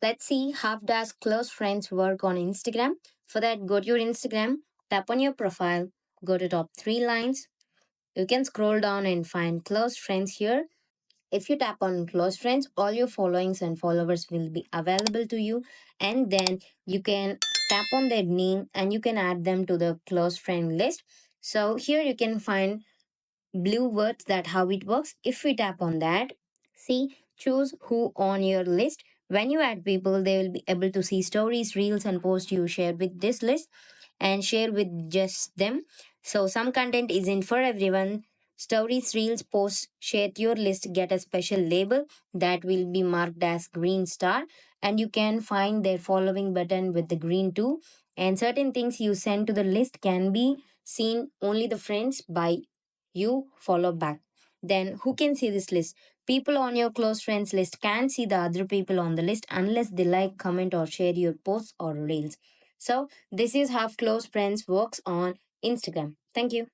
Let's see how does close friends work on Instagram. For that, go to your Instagram, tap on your profile, go to top three lines. You can scroll down and find close friends here. If you tap on close friends, all your followings and followers will be available to you, and then you can tap on their name and you can add them to the close friend list. So here you can find blue words. That how it works. If we tap on that, see, choose who on your list. When you add people, they will be able to see stories, reels, and posts you share with this list and share with just them. So some content isn't for everyone. Stories, reels, posts shared to your list get a special label that will be marked as green star, and you can find their following button with the green too. And certain things you send to the list can be seen only the friends by you follow back. Then who can see this list? People on your close friends list can see the other people on the list unless they like, comment, or share your posts or reels. So this is how close friends works on Instagram. Thank you.